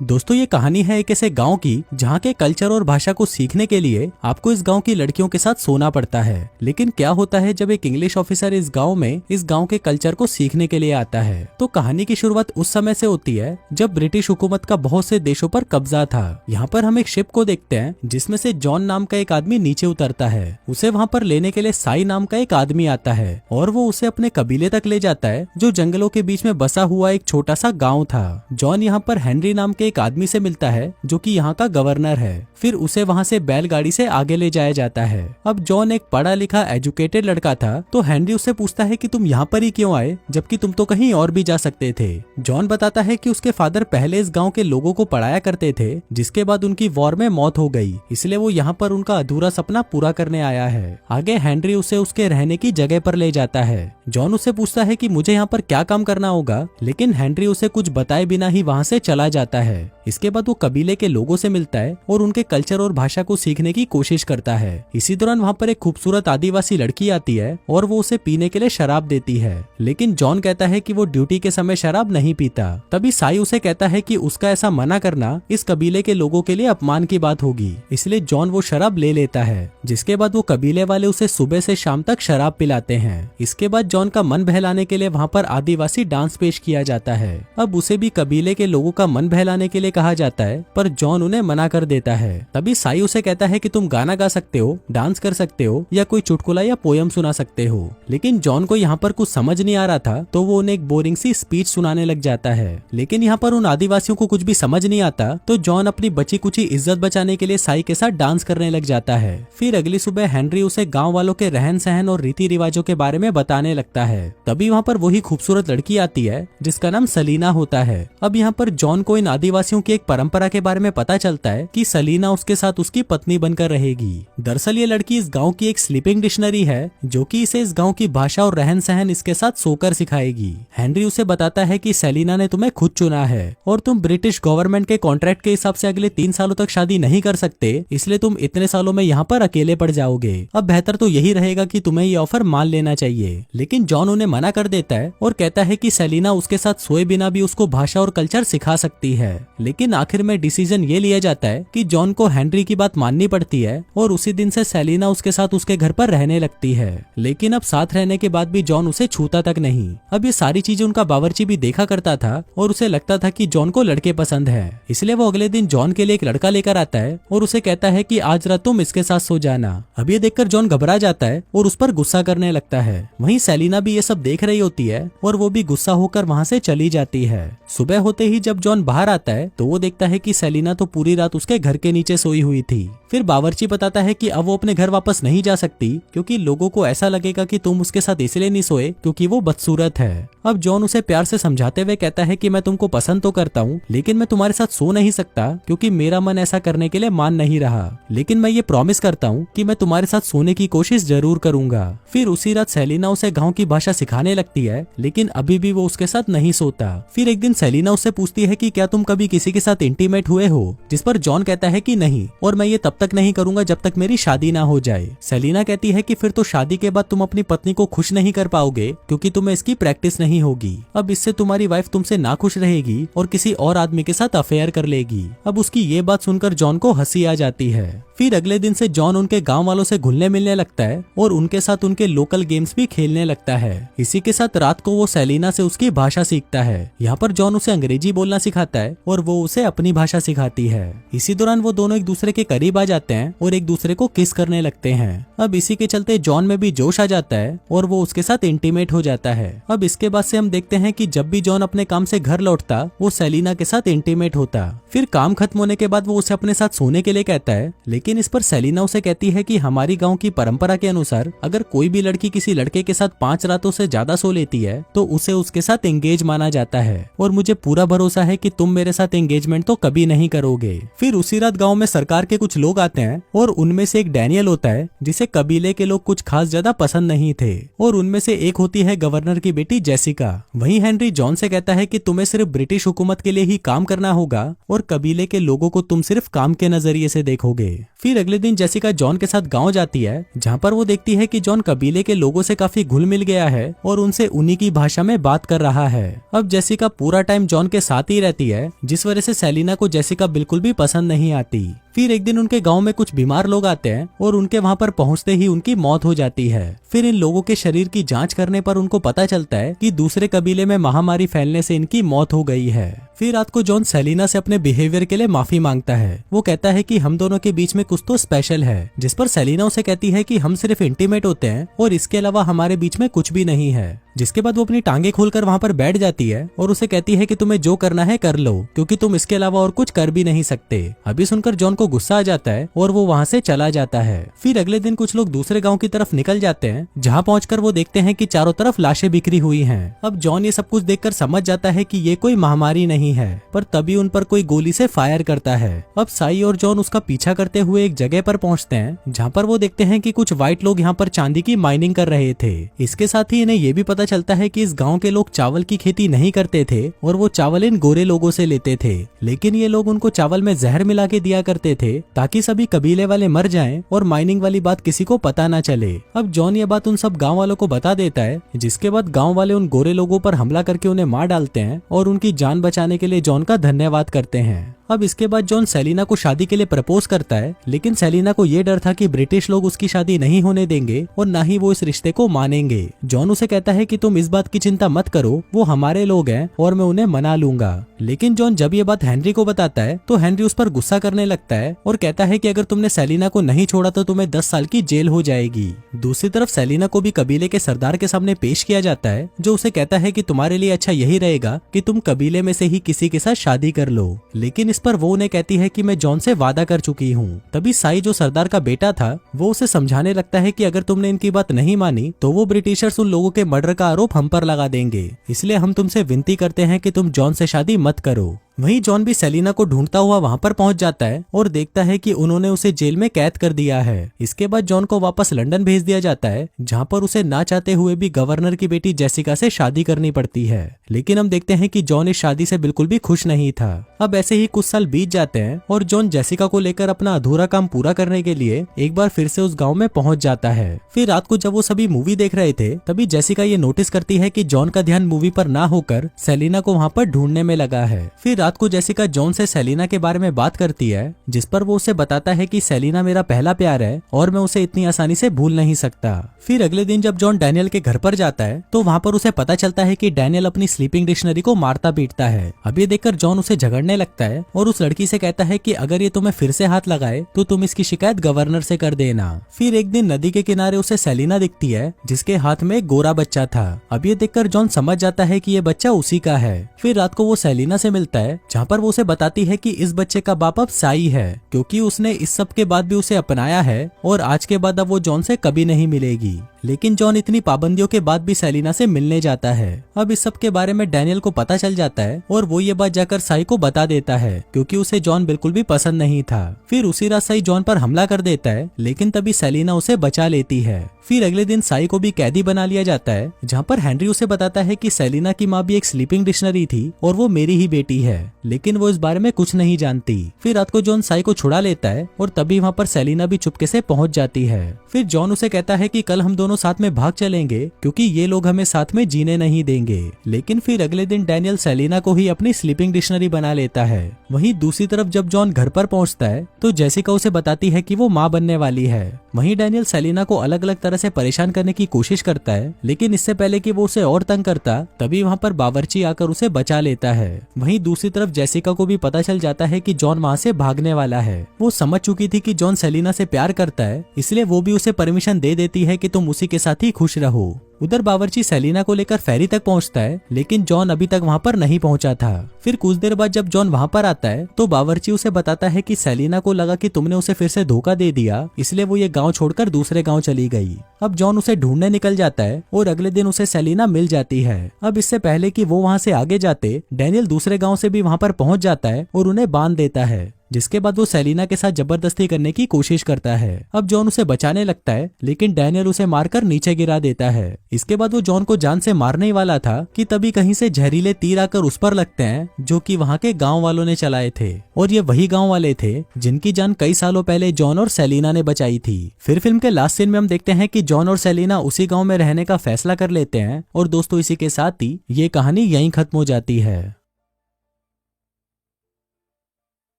दोस्तों ये कहानी है एक ऐसे गांव की जहां के कल्चर और भाषा को सीखने के लिए आपको इस गांव की लड़कियों के साथ सोना पड़ता है। लेकिन क्या होता है जब एक इंग्लिश ऑफिसर इस गांव के कल्चर को सीखने के लिए आता है। तो कहानी की शुरुआत उस समय से होती है जब ब्रिटिश हुकूमत का बहुत से देशों पर कब्जा था। यहाँ पर हम एक शिप को देखते हैं जिसमें से जॉन नाम का एक आदमी नीचे उतरता है। उसे वहाँ पर लेने के लिए साई नाम का एक आदमी आता है और वो उसे अपने कबीले तक ले जाता है जो जंगलों के बीच में बसा हुआ एक छोटा सा गाँव था। जॉन यहाँ पर हेनरी नाम के एक आदमी से मिलता है जो कि यहाँ का गवर्नर है। फिर उसे वहाँ से बैलगाड़ी से आगे ले जाया जाता है। अब जॉन एक पढ़ा लिखा एजुकेटेड लड़का था तो हेनरी उससे पूछता है कि तुम यहाँ पर ही क्यों आए जबकि तुम तो कहीं और भी जा सकते थे। जॉन बताता है कि उसके फादर पहले इस गांव के लोगों को पढ़ाया करते थे जिसके बाद उनकी वॉर में मौत हो गई, इसलिए वो यहाँ पर उनका अधूरा सपना पूरा करने आया है। आगे हेनरी उसे उसके रहने की जगह पर ले जाता है। जॉन उससे पूछता है कि मुझे यहाँ पर क्या काम करना होगा, लेकिन हेनरी उसे कुछ बताए बिना ही वहाँ से चला जाता है। इसके बाद वो कबीले के लोगों से मिलता है और उनके कल्चर और भाषा को सीखने की कोशिश करता है। इसी दौरान वहाँ पर एक खूबसूरत आदिवासी लड़की आती है और वो उसे पीने के लिए शराब देती है, लेकिन जॉन कहता है कि वो ड्यूटी के समय शराब नहीं पीता। तभी साई उसे कहता है कि उसका ऐसा मना करना इस कबीले के लोगों के लिए अपमान की बात होगी, इसलिए जॉन वो शराब ले लेता है। जिसके बाद वो कबीले वाले उसे सुबह से शाम तक शराब पिलाते हैं। इसके बाद जॉन का मन बहलाने के लिए वहाँ पर आदिवासी डांस पेश किया जाता है। अब उसे भी कबीले के लोगों का मन बहलाने के लिए कहा जाता है, पर जॉन उन्हें मना कर देता है। तभी साई उसे कहता है कि तुम गाना गा सकते हो, डांस कर सकते हो या कोई चुटकुला या पोयम सुना सकते हो। लेकिन जॉन को यहाँ पर कुछ समझ नहीं आ रहा था तो वो उन्हें एक बोरिंग सी स्पीच सुनाने लग जाता है। लेकिन यहाँ पर उन आदिवासियों को कुछ भी समझ नहीं आता तो जॉन अपनी बची कुची इज्जत बचाने के लिए साई के साथ डांस करने लग जाता है। फिर अगली सुबह हेनरी उसे गाँव वालों के रहन सहन और रीति रिवाजों के बारे में बताने लगता है। तभी वहाँ पर वही खूबसूरत लड़की आती है जिसका नाम सलीना होता है। अब यहाँ पर जॉन को इन आदिवासियों की एक परंपरा के बारे में पता चलता है कि सलीना उसके साथ उसकी पत्नी बनकर रहेगी। दरअसल ये लड़की इस गांव की एक स्लीपिंग डिक्शनरी है जो कि इसे इस गांव की भाषा और रहन सहन इसके साथ सोकर सिखाएगी। हेनरी उसे बताता है कि सलीना ने तुम्हें खुद चुना है और तुम ब्रिटिश गवर्नमेंट के कॉन्ट्रैक्ट के हिसाब से अगले 3 सालों तक शादी नहीं कर सकते, इसलिए तुम इतने सालों में यहाँ पर अकेले पड़ जाओगे। अब बेहतर तो यही रहेगा कि तुम्हें ये ऑफर मान लेना चाहिए। लेकिन जॉन उन्हें मना कर देता है और कहता है कि सलीना उसके साथ सोए बिना भी उसको भाषा और कल्चर सिखा सकती है। लेकिन आखिर में डिसीजन ये लिया जाता है कि जॉन को हेनरी की बात माननी पड़ती है और उसी दिन से सेलिना उसके साथ उसके घर पर रहने लगती है। लेकिन अब साथ रहने के बाद भी जॉन उसे छूता तक नहीं। अब ये सारी चीजें उनका बावर्ची भी देखा करता था और उसे लगता था कि जॉन को लड़के पसंद है, इसलिए वो अगले दिन जॉन के लिए एक लड़का लेकर आता है और उसे कहता है कि आज रात तुम इसके साथ सो जाना। अब ये देखकर जॉन घबरा जाता है और उस पर गुस्सा करने लगता है। वहीं सेलिना भी ये सब देख रही होती है और वो भी गुस्सा होकर वहाँ से चली जाती है। सुबह होते ही जब जॉन बाहर आता है तो वो देखता है कि सेलिना तो पूरी रात उसके घर के नीचे सोई हुई थी। फिर बावर्ची बताता है कि अब वो अपने घर वापस नहीं जा सकती क्योंकि लोगों को ऐसा लगेगा कि तुम उसके साथ इसलिए नहीं सोए क्योंकि वो बदसूरत है। अब जॉन उसे प्यार से समझाते हुए कहता है कि मैं तुमको पसंद तो करता हूँ, लेकिन मैं तुम्हारे साथ सो नहीं सकता क्योंकि मेरा मन ऐसा करने के लिए मान नहीं रहा, लेकिन मैं ये प्रॉमिस करता हूँ कि मैं तुम्हारे साथ सोने की कोशिश जरूर करूंगा। फिर उसी रात सेलिना उसे गाँव की भाषा सिखाने लगती है, लेकिन अभी भी वो उसके साथ नहीं सोता। फिर एक दिन सेलिना उससे पूछती है कि क्या तुम कभी किसी के साथ इंटीमेट हुए हो, जिस पर जॉन कहता है कि नहीं और मैं ये तब तक नहीं करूंगा जब तक मेरी शादी ना हो जाए। सेलिना कहती है कि फिर तो शादी के बाद तुम अपनी पत्नी को खुश नहीं कर पाओगे क्योंकि तुम्हें इसकी प्रैक्टिस नहीं होगी। अब इससे तुम्हारी वाइफ तुमसे नाखुश रहेगी और किसी और आदमी के साथ अफेयर कर लेगी। अब उसकी ये बात सुनकर जॉन को हंसी आ जाती है। फिर अगले दिन से जॉन उनके गांव वालों से घुलने मिलने लगता है और उनके साथ उनके लोकल गेम्स भी खेलने लगता है। इसी के साथ रात को वो सेलिना से उसकी भाषा सीखता है। यहाँ पर जॉन उसे अंग्रेजी बोलना सिखाता है और वो उसे अपनी भाषा सिखाती है। इसी दौरान वो दोनों एक दूसरे के करीब आ जाते हैं और एक दूसरे को किस करने लगते हैं। अब इसी के चलते जॉन में भी जोश आ जाता है और वो उसके साथ इंटीमेट हो जाता है। अब इसके बाद से हम देखते हैं कि जब भी जॉन अपने काम से घर लौटता वो सेलिना के साथ इंटीमेट होता। फिर काम खत्म होने के बाद वो उसे अपने साथ सोने के लिए कहता है, लेकिन इस पर सेलिना उसे कहती है कि हमारी गांव की परंपरा के अनुसार अगर कोई भी लड़की किसी लड़के के साथ 5 रातों से ज्यादा सो लेती है तो उसे उसके साथ एंगेज माना जाता है और मुझे पूरा भरोसा है कि तुम मेरे साथ एंगेजमेंट तो कभी नहीं करोगे। फिर उसी रात गाँव में सरकार के कुछ लोग आते हैं और उनमें से एक डैनियल होता है जिसे कबीले के लोग कुछ खास ज्यादा पसंद नहीं थे और उनमें से एक होती है गवर्नर की बेटी जेसिका। वहीं हेनरी जॉन से कहता है कि तुम्हें सिर्फ ब्रिटिश हुकूमत के लिए ही काम करना होगा और और कबीले के लोगों को तुम सिर्फ काम के नजरिए से देखोगे। फिर अगले दिन जेसिका जॉन के साथ गांव जाती है, जहां पर वो देखती है कि जॉन कबीले के लोगों से काफी घुल मिल गया है और उनसे उन्हीं की भाषा में बात कर रहा है। अब जेसिका पूरा टाइम जॉन के साथ ही रहती है, जिस वजह से सेलिना को जेसिका बिल्कुल भी पसंद नहीं आती। फिर एक दिन उनके गांव में कुछ बीमार लोग आते हैं और उनके वहां पर पहुंचते ही उनकी मौत हो जाती है। फिर इन लोगों के शरीर की जांच करने पर उनको पता चलता है कि दूसरे कबीले में महामारी फैलने से इनकी मौत हो गई है। फिर रात को जॉन सेलिना से अपने बिहेवियर के लिए माफी मांगता है। वो कहता है कि हम दोनों के बीच में कुछ तो स्पेशल है, जिस पर सेलिना उसे कहती है कि हम सिर्फ इंटीमेट होते हैं और इसके अलावा हमारे बीच में कुछ भी नहीं है। जिसके बाद वो अपनी टांगे खोलकर वहां पर बैठ जाती है और उसे कहती है कि तुम्हें जो करना है कर लो, क्योंकि तुम इसके अलावा और कुछ कर भी नहीं सकते। अभी सुनकर जॉन को गुस्सा आ जाता है और वो वहां से चला जाता है। फिर अगले दिन कुछ लोग दूसरे गांव की तरफ निकल जाते हैं, जहां पहुंचकर वो देखते हैं कि चारों तरफ लाशें बिखरी हुई हैं। अब जॉन ये सब कुछ देखकर समझ जाता है कि ये कोई महामारी नहीं है, पर तभी उन पर कोई गोली से फायर करता है। अब साई और जॉन उसका पीछा करते हुए एक जगह पर पहुंचते हैं, जहां पर वो देखते हैं कि कुछ व्हाइट लोग यहाँ पर चांदी की माइनिंग कर रहे थे। इसके साथ ही इन्हें ये भी पता चलता है कि इस गांव के लोग चावल की खेती नहीं करते थे और वो चावल इन गोरे लोगों से लेते थे, लेकिन ये लोग उनको चावल में जहर मिला के दिया करते थे ताकि सभी कबीले वाले मर जाएं और माइनिंग वाली बात किसी को पता ना चले। अब जॉन ये बात उन सब गांव वालों को बता देता है, जिसके बाद गांव वाले उन गोरे लोगों पर हमला करके उन्हें मार डालते हैं और उनकी जान बचाने के लिए जॉन का धन्यवाद करते हैं। अब इसके बाद जॉन सेलिना को शादी के लिए प्रपोज करता है, लेकिन सेलिना को ये डर था कि ब्रिटिश लोग उसकी शादी नहीं होने देंगे और न ही वो इस रिश्ते को मानेंगे। जॉन उसे कहता है कि तुम इस बात की चिंता मत करो, वो हमारे लोग हैं और मैं उन्हें मना लूंगा। लेकिन जॉन जब ये बात हेनरी को बताता है तो हेनरी उस पर गुस्सा करने लगता है और कहता है कि अगर तुमने सेलिना को नहीं छोड़ा तो तुम्हें 10 साल की जेल हो जाएगी। दूसरी तरफ सेलिना को भी कबीले के सरदार के सामने पेश किया जाता है, जो उसे कहता है कि तुम्हारे लिए अच्छा यही रहेगा कि तुम कबीले में से ही किसी के साथ शादी कर लो। लेकिन इस पर वो उन्हें कहती है कि मैं जॉन से वादा कर चुकी हूँ। तभी साई जो सरदार का बेटा था वो उसे समझाने लगता है कि अगर तुमने इनकी बात नहीं मानी तो वो ब्रिटिशर्स उन लोगों के मर्डर का आरोप हम पर लगा देंगे, इसलिए हम तुमसे विनती करते हैं कि तुम जॉन से शादी मत करो। वहीं जॉन भी सेलिना को ढूंढता हुआ वहां पर पहुंच जाता है और देखता है कि उन्होंने उसे जेल में कैद कर दिया है। इसके बाद जॉन को वापस लंदन भेज दिया जाता है, जहां पर उसे ना चाहते हुए भी गवर्नर की बेटी जेसिका से शादी करनी पड़ती है। लेकिन हम देखते हैं कि जॉन इस शादी से बिल्कुल भी खुश नहीं था। अब ऐसे ही कुछ साल बीत जाते हैं और जॉन जेसिका को लेकर अपना अधूरा काम पूरा करने के लिए एक बार फिर से उस गाँव में पहुंच जाता है। फिर रात को जब वो सभी मूवी देख रहे थे तभी जेसिका ये नोटिस करती है कि जॉन का ध्यान मूवी पर ना होकर सेलिना को वहाँ पर ढूंढने में लगा है। फिर रात को जेसिका जॉन से सेलिना के बारे में बात करती है, जिस पर वो उसे बताता है कि सेलिना मेरा पहला प्यार है और मैं उसे इतनी आसानी से भूल नहीं सकता। फिर अगले दिन जब जॉन डैनियल के घर पर जाता है तो वहाँ पर उसे पता चलता है कि डैनियल अपनी स्लीपिंग डिक्शनरी को मारता पीटता है। अब ये देखकर जॉन उसे झगड़ने लगता है और उस लड़की से कहता है कि अगर ये तुम्हें फिर से हाथ लगाए तो तुम इसकी शिकायत गवर्नर से कर देना। फिर एक दिन नदी के किनारे उसे सेलिना दिखती है, जिसके हाथ में एक गोरा बच्चा था। अब ये देखकर जॉन समझ जाता है कि ये बच्चा उसी का है। फिर रात को वो सेलिना से मिलता है, जहाँ पर वो उसे बताती है कि इस बच्चे का बाप अब साई है, क्योंकि उसने इस सब के बाद भी उसे अपनाया है और आज के बाद अब वो जॉन से कभी नहीं मिलेगी। लेकिन जॉन इतनी पाबंदियों के बाद भी सेलिना से मिलने जाता है। अब इस सब के बारे में डैनियल को पता चल जाता है और वो ये बात जाकर साई को बता देता है, क्योंकि उसे जॉन बिल्कुल भी पसंद नहीं था। फिर उसी रात साई जॉन पर हमला कर देता है, लेकिन तभी सेलिना उसे बचा लेती है। फिर अगले दिन साई को भी कैदी बना लिया जाता है, जहाँ पर हेनरी उसे बताता है कि सेलिना की माँ भी एक स्लीपिंग डिक्शनरी थी और वो मेरी ही बेटी है, लेकिन वो इस बारे में कुछ नहीं जानती। फिर रात को जॉन साई को छुड़ा लेता है और तभी वहाँ पर सेलिना भी चुपके से पहुंच जाती है। फिर जॉन उसे कहता है कि कल हम दोनों साथ में भाग चलेंगे, क्योंकि ये लोग हमें साथ में जीने नहीं देंगे। लेकिन फिर अगले दिन डैनियल सेलिना को ही अपनी स्लीपिंग डिक्शनरी बना लेता है। वहीं दूसरी तरफ जब जॉन घर पर पहुंचता है तो जेसिका उसे बताती है कि वो माँ बनने वाली है। वहीं डैनियल सेलिना को अलग अलग तरह से परेशान करने की कोशिश करता है, लेकिन इससे पहले कि वो उसे और तंग करता तभी वहाँ पर बावर्ची आकर उसे बचा लेता है। वहीं दूसरी तरफ जेसिका को भी पता चल जाता है कि जॉन वहाँ से भागने वाला है। वो समझ चुकी थी कि जॉन सेलिना से प्यार करता है, इसलिए वो भी उसे परमिशन दे देती है कि तुम उसी के साथ ही खुश रहो। उधर बावर्ची सेलिना को लेकर फेरी तक पहुंचता है, लेकिन जॉन अभी तक वहां पर नहीं पहुंचा था। फिर कुछ देर बाद जब जॉन वहां पर आता है तो बावर्ची उसे बताता है कि सेलिना को लगा कि तुमने उसे फिर से धोखा दे दिया, इसलिए वो ये गांव छोड़कर दूसरे गांव चली गई। अब जॉन उसे ढूंढने निकल जाता है और अगले दिन उसे सेलिना मिल जाती है। अब इससे पहले कि वो वहां से आगे जाते, डैनियल दूसरे गाँव से भी वहां पर पहुंच जाता है और उन्हें बांध देता है। जिसके बाद वो सेलिना के साथ जबरदस्ती करने की कोशिश करता है। अब जॉन उसे बचाने लगता है लेकिन डैनियल उसे मारकर नीचे गिरा देता है। इसके बाद वो जॉन को जान से मारने ही वाला था कि तभी कहीं से जहरीले तीर आकर उस पर लगते हैं जो कि वहाँ के गांव वालों ने चलाए थे, और ये वही गांव वाले थे जिनकी जान कई सालों पहले जॉन और सेलिना ने बचाई थी। फिर फिल्म के लास्ट सीन में हम देखते हैं कि जॉन और सेलिना उसी गांव में रहने का फैसला कर लेते हैं, और दोस्तों इसी के साथ ही ये कहानी यहीं खत्म हो जाती है।